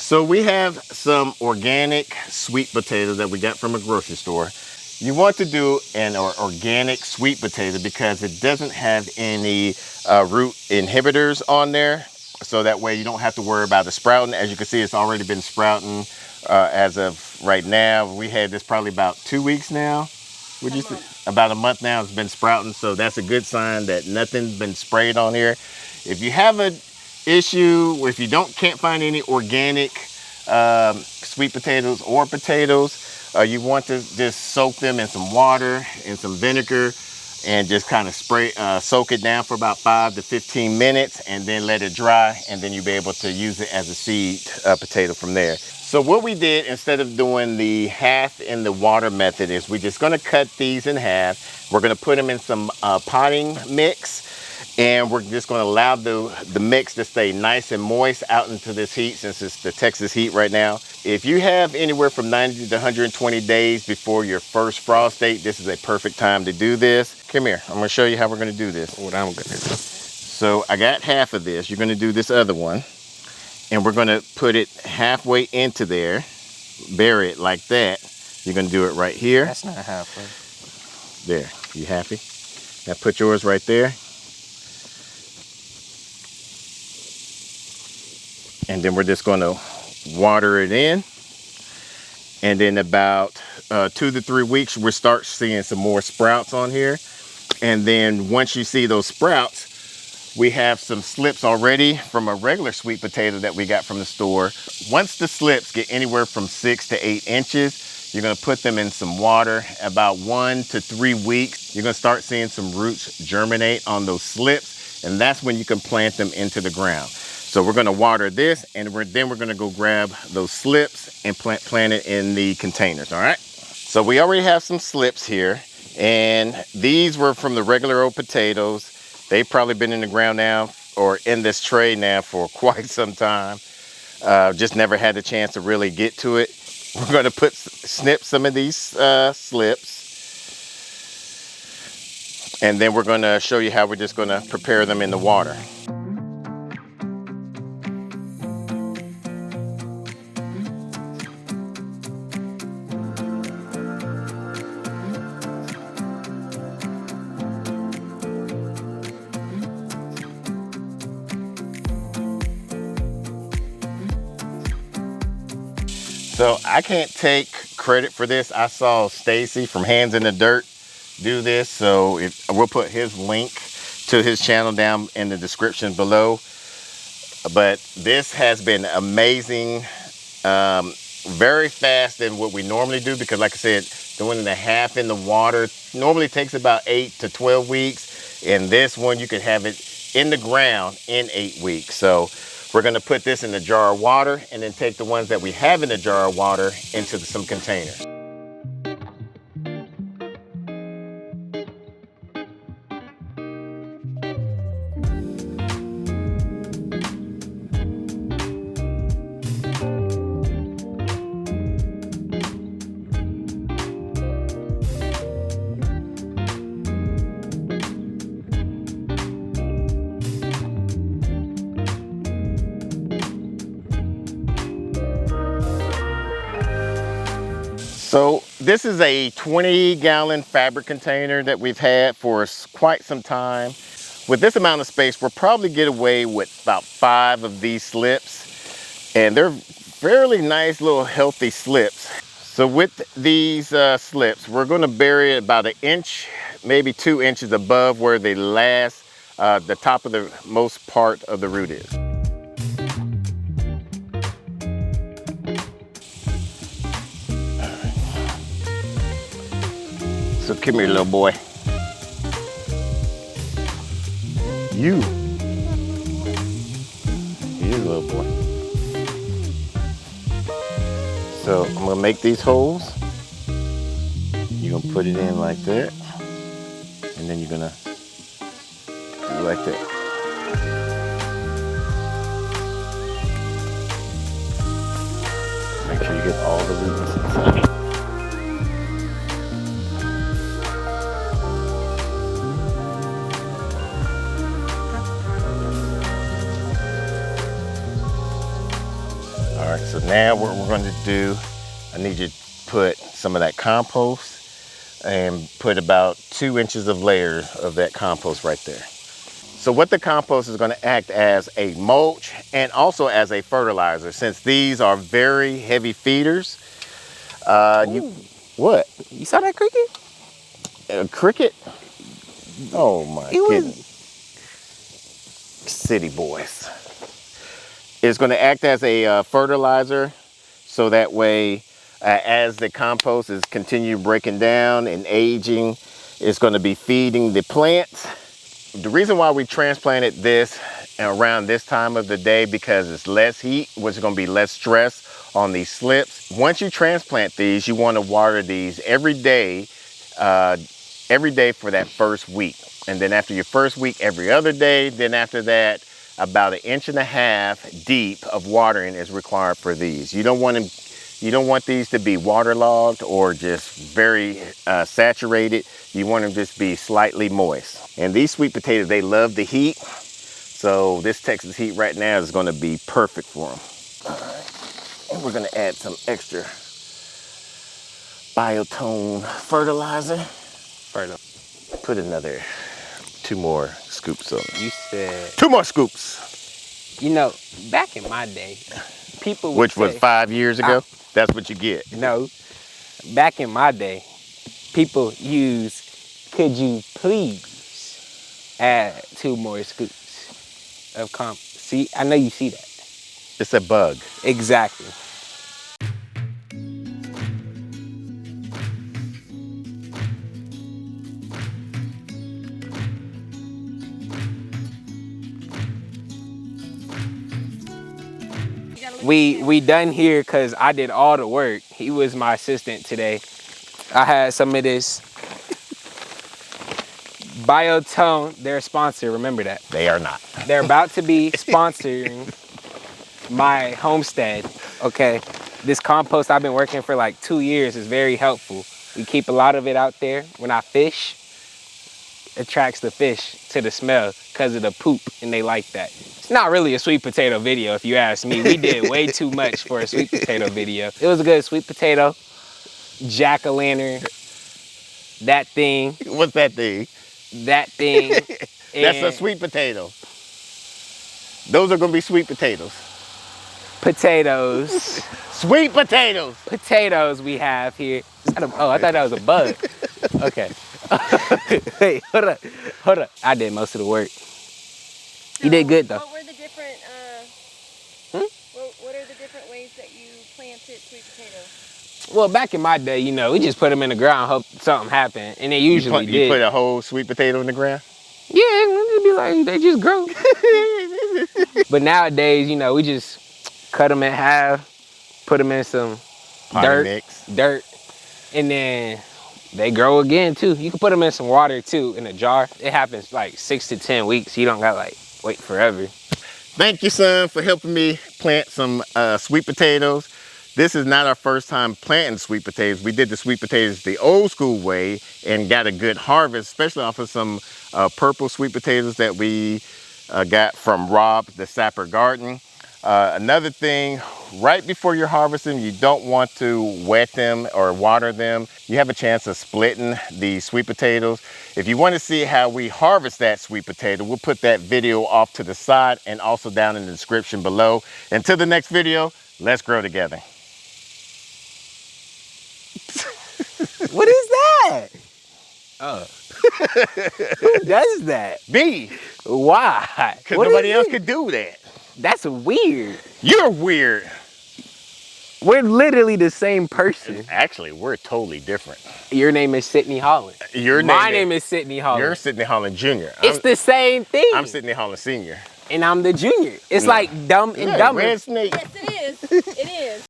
So we have some organic sweet potatoes that we got from a grocery store. You want to do an organic sweet potato because it doesn't have any root inhibitors on there. So that way you don't have to worry about the sprouting. As you can see, it's already been sprouting as of right now. We had this probably about 2 weeks now. Would you say? About a month now it's been sprouting. So that's a good sign that nothing's been sprayed on here. If you have an issue, if you can't find any organic sweet potatoes or potatoes, you want to just soak them in some water and some vinegar and just kind of soak it down for about 5 to 15 minutes and then let it dry, and then you'll be able to use it as a seed potato from there. So what we did, instead of doing the half in the water method, is we're just going to cut these in half. We're going to put them in some potting mix, and we're just going to allow the mix to stay nice and moist out into this heat, since it's the Texas heat right now. If you have anywhere from 90 to 120 days before your first frost date, this is a perfect time to do this. Come here, I'm going to show you how we're going to do this. What I'm going to do. So I got half of this. You're going to do this other one, and we're going to put it halfway into there, bury it like that. You're going to do it right here. That's not halfway. There, you happy? Now put yours right there. And then we're just going to water it in. And then about 2 to 3 weeks, we'll start seeing some more sprouts on here. And then once you see those sprouts, we have some slips already from a regular sweet potato that we got from the store. Once the slips get anywhere from 6 to 8 inches, you're going to put them in some water. About 1 to 3 weeks, you're going to start seeing some roots germinate on those slips. And that's when you can plant them into the ground. So we're going to water this, and then we're going to go grab those slips and plant it in the containers. All right. So we already have some slips here, and these were from the regular old potatoes. They've probably been in the ground now or in this tray now for quite some time. Just never had the chance to really get to it. We're going to snip some of these slips, and then we're going to show you how we're just going to prepare them in the water. So I can't take credit for this. I saw Stacy from Hands in the Dirt do this. So we'll put his link to his channel down in the description below. But this has been amazing. Very fast than what we normally do, because like I said, doing the half in the water normally takes about 8 to 12 weeks. And this one, you could have it in the ground in 8 weeks. So we're going to put this in a jar of water, and then take the ones that we have in a jar of water into some containers. So this is a 20-gallon fabric container that we've had for quite some time. With this amount of space, we'll probably get away with about 5 of these slips. And they're fairly nice little healthy slips. So with these slips, we're going to bury it about 1 inch, maybe 2 inches above where the top of the most part of the root is. So come here, little boy. You. Here's a little boy. So I'm gonna make these holes. You're gonna put it in like that. And then you're gonna do like that. Make sure you get all the roots inside. So now what we're going to do, I need you to put some of that compost and put about 2 inches of layer of that compost right there. So what the compost is going to act as a mulch and also as a fertilizer, since these are very heavy feeders. What? You saw that cricket? A cricket? Oh my goodness. City boys. It's going to act as a fertilizer, so that way as the compost is continue breaking down and aging, it's going to be feeding the plants. The reason why we transplanted this around this time of the day, because it's less heat, which is going to be less stress on these slips. Once you transplant these, you want to water these every day for that first week. And then after your first week, every other day. Then after that, about 1.5 inches deep of watering is required for these. You don't want these to be waterlogged or just very saturated. You want them to just be slightly moist. And these sweet potatoes, they love the heat. So this Texas heat right now is going to be perfect for them. All right. And we're going to add some extra biotone fertilizer. Put another 2 more scoops on. You said 2 more scoops. You know, back in my day, people would Which was say, 5 years ago. That's what you get. No, back in my day, people use, could you please add 2 more scoops of compost? See, I know you see that. It's a bug. Exactly. We done here because I did all the work. He was my assistant today. I had some of this Biotone. They're a sponsor, remember that. They are not. They're about to be sponsoring my homestead, okay? This compost I've been working for like 2 years is very helpful. We keep a lot of it out there. When I fish, attracts the fish to the smell because of the poop, and they like that. It's not really a sweet potato video, if you ask me. We did way too much for a sweet potato video. It was a good sweet potato, jack-o'-lantern, that thing. What's that thing? That thing. That's a sweet potato. Those are going to be sweet potatoes. Potatoes. Sweet potatoes. Potatoes we have here. Oh, I thought that was a bug. Okay. Hey, hold up. I did most of the work. You did good though. What were the different, what are the different ways that you planted sweet potatoes? Well, back in my day, you know, we just put them in the ground, hope something happened, and they usually did. You put a whole sweet potato in the ground? Yeah, it'd be like, they just grow. But nowadays, you know, we just cut them in half, put them in some dirt, and then they grow again too. You can put them in some water too, in a jar. It happens like 6 to 10 weeks. You don't got like wait forever. Thank you, son, for helping me plant some sweet potatoes. This is not our first time planting sweet potatoes. We did the sweet potatoes the old school way and got a good harvest, especially off of some purple sweet potatoes that we got from Rob, the Sapper Garden. Another thing, right before you're harvesting, you don't want to wet them or water them. You have a chance of splitting the sweet potatoes. If you want to see how we harvest that sweet potato, we'll put that video off to the side and also down in the description below. Until the next video, let's grow together. What is that? Oh. Who does that? Me. Why? Because nobody else could do that. That's weird. You're weird. We're literally the same person. Actually, we're totally different. Your name is Sydney Holland. My name is Sydney Holland. You're Sydney Holland Jr. It's the same thing. I'm Sydney Holland Sr. And I'm the junior. It's like dumb and dumber. Red snake. Yes, it is. It is.